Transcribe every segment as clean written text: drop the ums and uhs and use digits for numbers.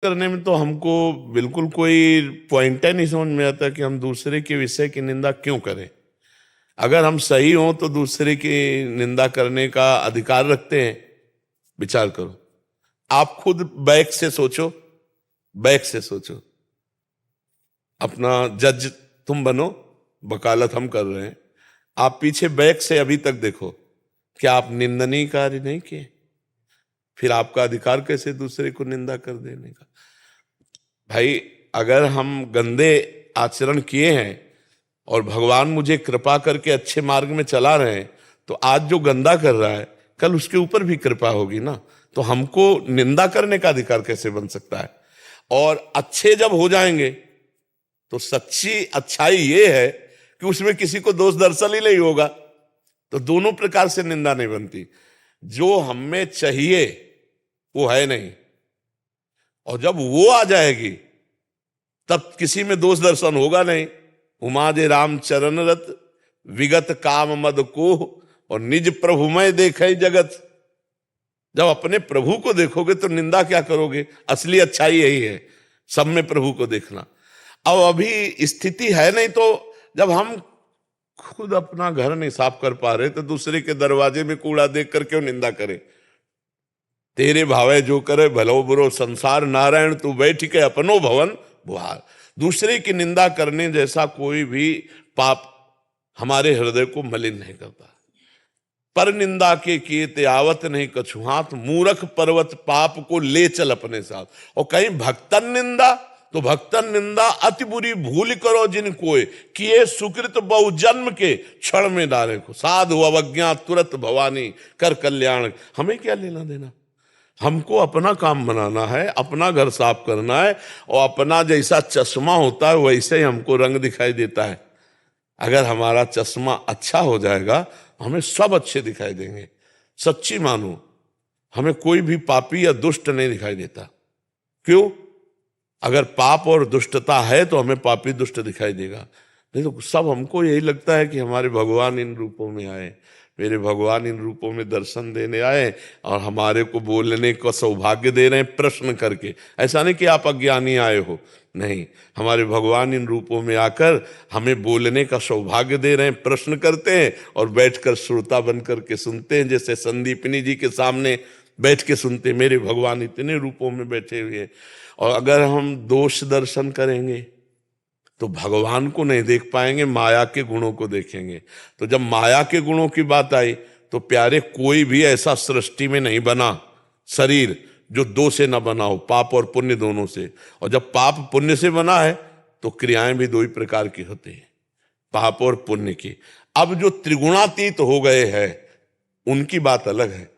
करने में तो हमको बिल्कुल कोई पॉइंट नहीं समझ में आता कि हम दूसरे के विषय की निंदा क्यों करें। अगर हम सही हों तो दूसरे की निंदा करने का अधिकार रखते हैं। विचार करो, आप खुद बैक से सोचो, बैक से सोचो, अपना जज तुम बनो, वकालत हम कर रहे हैं। आप पीछे बैक से अभी तक देखो, क्या आप निंदनीय कार्य नहीं किए? फिर आपका अधिकार कैसे दूसरे को निंदा कर देने का? भाई, अगर हम गंदे आचरण किए हैं और भगवान मुझे कृपा करके अच्छे मार्ग में चला रहे हैं, तो आज जो गंदा कर रहा है कल उसके ऊपर भी कृपा होगी ना। तो हमको निंदा करने का अधिकार कैसे बन सकता है? और अच्छे जब हो जाएंगे तो सच्ची अच्छाई ये है कि उसमें किसी को दोष दर्शन ही नहीं होगा, तो दोनों प्रकार से निंदा नहीं बनती। जो हमें चाहिए वो है नहीं, और जब वो आ जाएगी तब किसी में दोष दर्शन होगा नहीं। उमा जे राम चरण रत विगत काम मद को और निज प्रभु में देखे जगत। जब अपने प्रभु को देखोगे तो निंदा क्या करोगे? असली अच्छाई यही है, सब में प्रभु को देखना। अब अभी स्थिति है नहीं, तो जब हम खुद अपना घर नहीं साफ कर पा रहे तो दूसरे के दरवाजे में कूड़ा देख कर क्यों निंदा करें? तेरे भावे जो करे भलो बुरो संसार नारायण, तू बैठ के अपनो भवन बुहार। दूसरे की निंदा करने जैसा कोई भी पाप हमारे हृदय को मलिन नहीं करता। पर निंदा के किए ते आवत नहीं कछु हाथ, मूर्ख पर्वत पाप को ले चल अपने साथ। और कहीं भक्तन निंदा, तो भक्तन निंदा अति बुरी भूल करो जिन कोय, किए सुकृत बहु जन्म के क्षण में डाले को। साधु अवज्ञा तुरंत भवानी कर कल्याण। हमें क्या लेना देना? हमको अपना काम बनाना है, अपना घर साफ करना है, और अपना जैसा चश्मा होता है वैसे ही हमको रंग दिखाई देता है। अगर हमारा चश्मा अच्छा हो जाएगा हमें सब अच्छे दिखाई देंगे। सच्ची मानो, हमें कोई भी पापी या दुष्ट नहीं दिखाई देता। क्यों? अगर पाप और दुष्टता है तो हमें पापी दुष्ट दिखाई देगा, नहीं तो सब हमको यही लगता है कि हमारे भगवान इन रूपों में आए, मेरे भगवान इन रूपों में दर्शन देने आए और हमारे को बोलने का सौभाग्य दे रहे हैं प्रश्न करके। ऐसा नहीं कि आप अज्ञानी आए हो, नहीं, हमारे भगवान इन रूपों में आकर हमें बोलने का सौभाग्य दे रहे हैं, प्रश्न करते हैं और बैठकर श्रोता बन करके सुनते हैं। जैसे संदीपनी जी के सामने बैठ के सुनते, मेरे भगवान इतने रूपों में बैठे हुए हैं। और अगर हम दोष दर्शन करेंगे तो भगवान को नहीं देख पाएंगे, माया के गुणों को देखेंगे। तो जब माया के गुणों की बात आई तो प्यारे, कोई भी ऐसा सृष्टि में नहीं बना शरीर जो दो से न बना हो, पाप और पुण्य दोनों से। और जब पाप पुण्य से बना है तो क्रियाएं भी दो ही प्रकार की होती हैं, पाप और पुण्य की। अब जो त्रिगुणातीत हो गए हैं उनकी बात अलग है,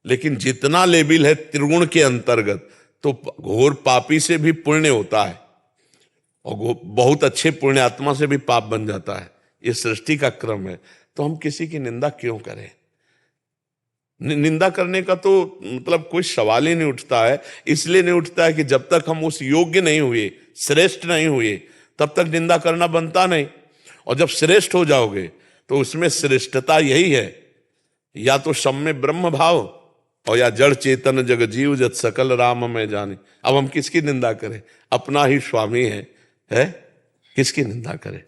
लेकिन जितना लेवल है त्रिगुण के अंतर्गत, तो घोर पापी से भी पुण्य होता है और बहुत अच्छे पुण्यात्मा से भी पाप बन जाता है। ये सृष्टि का क्रम है। तो हम किसी की निंदा क्यों करें? निंदा करने का तो मतलब कोई सवाल ही नहीं उठता है। इसलिए नहीं उठता है कि जब तक हम उस योग्य नहीं हुए, श्रेष्ठ नहीं हुए, तब तक निंदा करना बनता नहीं। और जब श्रेष्ठ हो जाओगे तो उसमें श्रेष्ठता यही है, या तो सब में ब्रह्म भाव और या जड़ चेतन जग जीव जत सकल राम में जाने। अब हम किसकी निंदा करें? अपना ही स्वामी है, किसकी निंदा करें?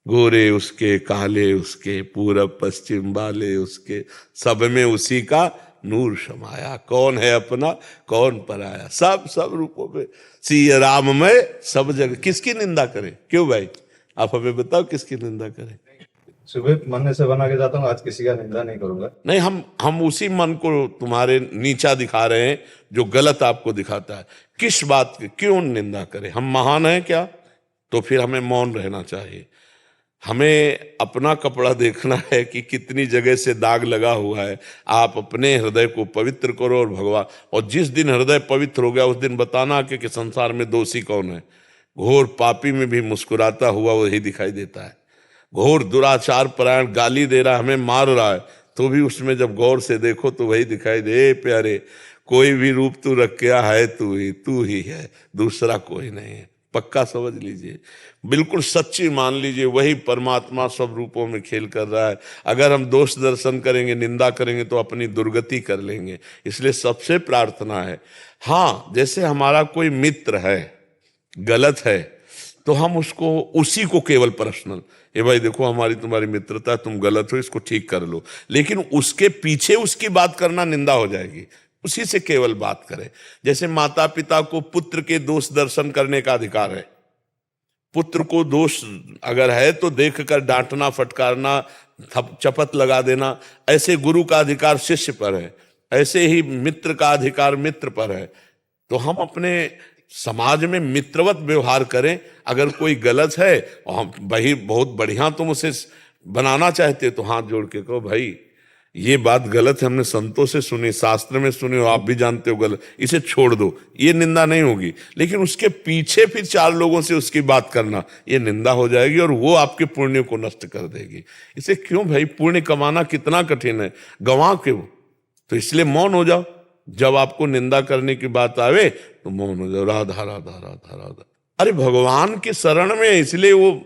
गोरे उसके, काले उसके, पूरब पश्चिम वाले उसके, सब में उसी का नूर समाया। कौन है अपना, कौन पराया? सब रूपों में सिया राम में सब जगह। किसकी निंदा करें? क्यों भाई, आप हमें बताओ किसकी निंदा करें? सुबह मन से बना के जाता हूँ, आज किसी का निंदा नहीं करूंगा। नहीं, हम उसी मन को तुम्हारे नीचा दिखा रहे हैं जो गलत आपको दिखाता है। किस बात की क्यों निंदा करें? हम महान हैं क्या? तो फिर हमें मौन रहना चाहिए। हमें अपना कपड़ा देखना है कि कितनी जगह से दाग लगा हुआ है। आप अपने हृदय को पवित्र करो और भगवान, और जिस दिन हृदय पवित्र हो गया उस दिन बताना कि संसार में दोषी कौन है। घोर पापी में भी मुस्कुराता हुआ वही दिखाई देता है। घोर दुराचार परायण गाली दे रहा है, हमें मार रहा है, तो भी उसमें जब गौर से देखो तो वही दिखाई दे। प्यारे, कोई भी रूप तू रखा है, तू ही है, दूसरा कोई नहीं है। पक्का समझ लीजिए, बिल्कुल सच्ची मान लीजिए, वही परमात्मा सब रूपों में खेल कर रहा है। अगर हम दोष दर्शन करेंगे, निंदा करेंगे तो अपनी दुर्गति कर लेंगे। इसलिए सबसे प्रार्थना है, हाँ, जैसे हमारा कोई मित्र है, गलत है, तो हम उसको उसी को केवल पर्सनल, ये भाई देखो हमारी तुम्हारी मित्रता, तुम गलत हो, इसको ठीक कर लो, लेकिन उसके पीछे उसकी बात करना निंदा हो जाएगी। उसी से केवल बात करें। जैसे माता पिता को पुत्र के दोष दर्शन करने का अधिकार है। पुत्र को दोष अगर है तो देखकर डांटना, फटकारना, चपत लगा देना, ऐसे गुरु का अधिकार शिष्य पर है, ऐसे ही मित्र का अधिकार मित्र पर है। तो हम अपने समाज में मित्रवत व्यवहार करें। अगर कोई गलत है और हम भाई बहुत बढ़िया तुम उसे बनाना चाहते तो हाथ जोड़ के कहो भाई ये बात गलत है, हमने संतों से सुनी, शास्त्र में सुनी हो, आप भी जानते हो गलत, इसे छोड़ दो, ये निंदा नहीं होगी। लेकिन उसके पीछे फिर 4 लोगों से उसकी बात करना, ये निंदा हो जाएगी और वो आपके पुण्य को नष्ट कर देगी। इसे क्यों भाई, पुण्य कमाना कितना कठिन है, गंवा क्यों? तो इसलिए मौन हो जाओ। जब आपको निंदा करने की बात आवे तो मौन हो जाओ, राधा राधा राधा राधा। अरे भगवान की शरण में, इसलिए वो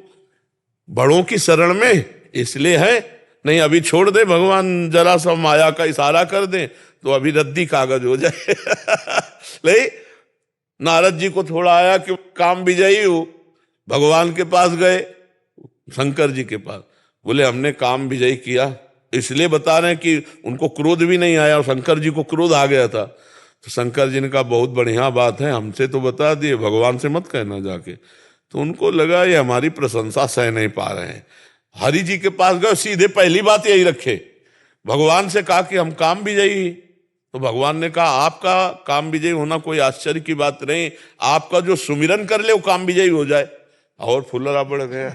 बड़ों की शरण में इसलिए है। नहीं अभी छोड़ दे, भगवान जरा सा माया का इशारा कर दे तो अभी रद्दी कागज हो जाए। नहीं, नारद जी को थोड़ा आया कि काम विजयी हो, भगवान के पास गए, शंकर जी के पास, बोले हमने काम विजयी किया। इसलिए बता रहे हैं कि उनको क्रोध भी नहीं आया और शंकर जी को क्रोध आ गया था। तो शंकर जी ने कहा बहुत बढ़िया बात है, हमसे तो बता दिए, भगवान से मत कहना जाके। तो उनको लगा ये हमारी प्रशंसा सह नहीं पा रहे हैं। हरि जी के पास गए, सीधे पहली बात यही रखे, भगवान से कहा कि हम काम विजयी। तो भगवान ने कहा आपका काम विजयी होना कोई आश्चर्य की बात नहीं, आपका जो सुमिरन कर ले वो काम विजयी हो जाए। और फुल्लरा बढ़ गया।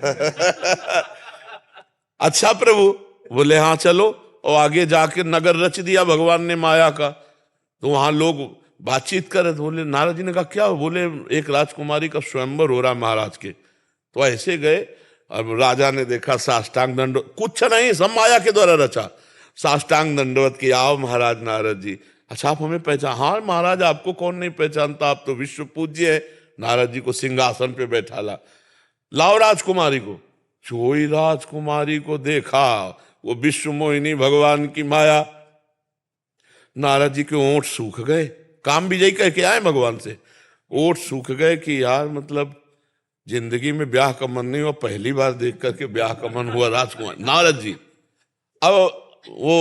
अच्छा प्रभु, बोले हाँ चलो। और आगे जाके नगर रच दिया भगवान ने माया का। तो वहां लोग बातचीत करे तो बोले, नारद जी ने कहा क्या? बोले एक राजकुमारी का स्वयंवर हो रहा है महाराज के। तो ऐसे गए, अब राजा ने देखा, साष्टांग दंडवत, कुछ नहीं सब माया के द्वारा रचा, साष्टांग दंडवत किया, आओ महाराज नारद जी। अच्छा आप हमें पहचान? हाँ महाराज आपको कौन नहीं पहचानता, आप तो विश्व पूज्य है। नारद जी को सिंहासन पे बैठा ला, लाओ राजकुमारी को। चोई राजकुमारी को देखा, वो विश्व मोहिनी भगवान की माया। नारद जी के ओंठ सूख गए, काम विजयी कह के आए भगवान से, ओंठ सूख गए कि यार मतलब जिंदगी में ब्याह का मन नहीं हुआ, पहली बार देख करके ब्याह का मन हुआ राजकुमार नारद जी। अब वो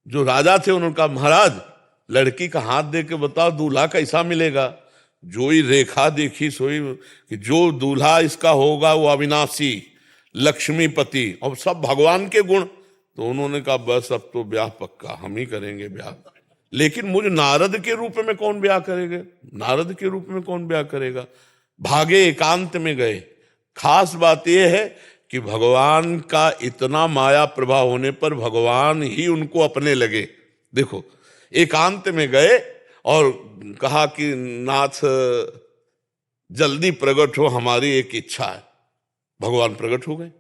जो राजा थे उन्होंने कहा महाराज लड़की का हाथ दे के बताओ दूल्हा कैसा मिलेगा। जो ही रेखा देखी सोई कि जो दूल्हा इसका होगा वो अविनाशी, लक्ष्मीपति और सब भगवान के गुण। तो उन्होंने कहा बस अब तो ब्याह पक्का, हम ही करेंगे ब्याह। लेकिन मुझे नारद के रूप में कौन ब्याह करेगा? नारद के रूप में कौन ब्याह करेगा? भागे एकांत में गए। खास बात यह है कि भगवान का इतना माया प्रभाव होने पर भगवान ही उनको अपने लगे। देखो एकांत में गए और कहा कि नाथ जल्दी प्रकट हो, हमारी एक इच्छा है। भगवान प्रकट हो गए।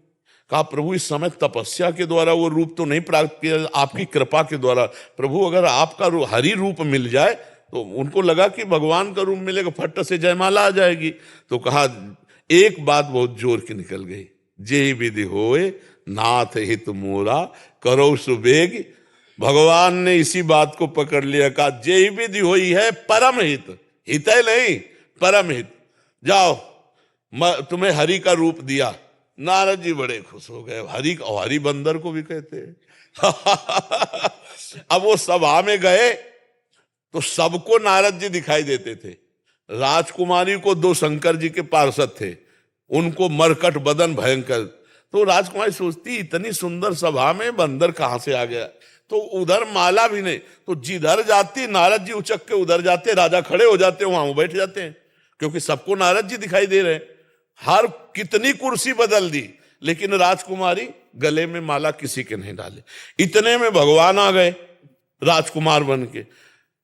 कहा प्रभु इस समय तपस्या के द्वारा वो रूप तो नहीं प्राप्त किया, आपकी कृपा के द्वारा। प्रभु अगर आपका हरि रूप मिल जाए, तो उनको लगा कि भगवान का रूप मिलेगा, फट से जयमाला आ जाएगी। तो कहा एक बात बहुत जोर की निकल गई, जे विधि होए नाथ हित मोरा करो सुबेग। भगवान ने इसी बात को पकड़ लिया, कहा जे विधि होई है परम हित, हित है नहीं परम हित, जाओ तुम्हें हरि का रूप दिया। नारद जी बड़े खुश हो गए, हरि और हरि बंदर को भी कहते हैं। अब वो सभा में गए तो सबको नारद जी दिखाई देते थे। राजकुमारी को 2 शंकर जी के पार्षद थे, उनको मरकट बदन भयंकर। तो राजकुमारी सोचती इतनी सुंदर सभा में बंदर कहां से आ गया। तो उधर माला भी नहीं, तो जिधर जाती नारद जी उचक के उधर जाते, राजा खड़े हो जाते, वहां वो बैठ जाते हैं, क्योंकि सबको नारद जी दिखाई दे रहे हैं। हर कितनी कुर्सी बदल दी, लेकिन राजकुमारी गले में माला किसी के नहीं डाले। इतने में भगवान आ गए राजकुमार बन के,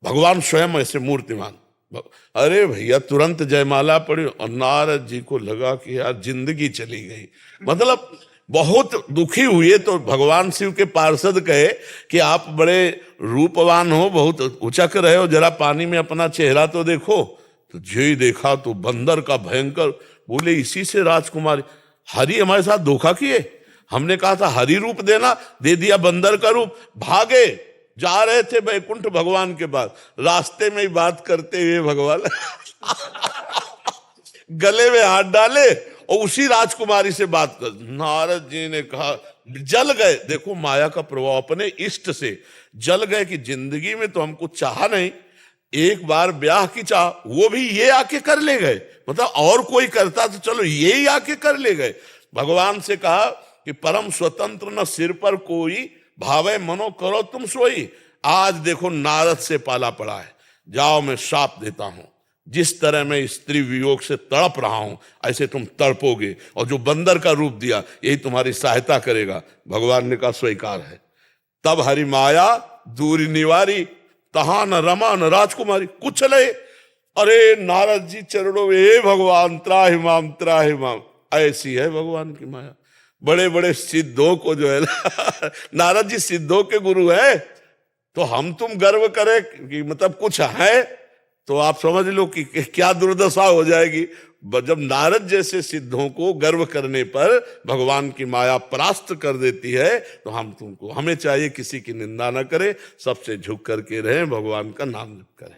भगवान स्वयं ऐसे मूर्तिमान। अरे भैया तुरंत जयमाला पड़ी और नारद जी को लगा कि यार जिंदगी चली गई, मतलब बहुत दुखी हुए। तो भगवान शिव के पार्षद कहे कि आप बड़े रूपवान हो, बहुत उचक रहे हो, जरा पानी में अपना चेहरा तो देखो। तो जो ही देखा तो बंदर का भयंकर। बोले इसी से राजकुमारी, हरि हमारे साथ धोखा किए, हमने कहा था हरि रूप देना, दे दिया बंदर का रूप। भागे जा रहे थे बैकुंठ भगवान के पास, रास्ते में ही बात करते हुए भगवान गले में हाथ डाले और उसी राजकुमारी से बात कर। नारद जी ने कहा, जल गए। देखो माया का प्रभाव, अपने इष्ट से जल गए कि जिंदगी में तो हमको चाहा नहीं, एक बार ब्याह की चाह, वो भी ये आके कर ले गए। मतलब और कोई करता तो चलो, ये ही आके कर ले गए। भगवान से कहा कि परम स्वतंत्र न सिर पर कोई, भावे मनो करो तुम सोई। आज देखो नारद से पाला पड़ा है, जाओ मैं श्राप देता हूं, जिस तरह मैं स्त्री वियोग से तड़प रहा हूं ऐसे तुम तड़पोगे, और जो बंदर का रूप दिया यही तुम्हारी सहायता करेगा। भगवान ने कहा स्वीकार है। तब हरि माया दूरी निवारी, तहा न रमा न राजकुमारी कुछ ले। अरे नारद जी चरणों में, हे भगवान त्राहिमाम त्राहिमाम। ऐसी है भगवान की माया। बड़े बड़े सिद्धों को जो है ना नारद जी सिद्धों के गुरु है, तो हम तुम गर्व करें कि मतलब कुछ है, तो आप समझ लो कि क्या दुर्दशा हो जाएगी। जब नारद जैसे सिद्धों को गर्व करने पर भगवान की माया परास्त कर देती है, तो हमें चाहिए किसी की निंदा न करें, सबसे झुक करके रहें, भगवान का नाम जप करें।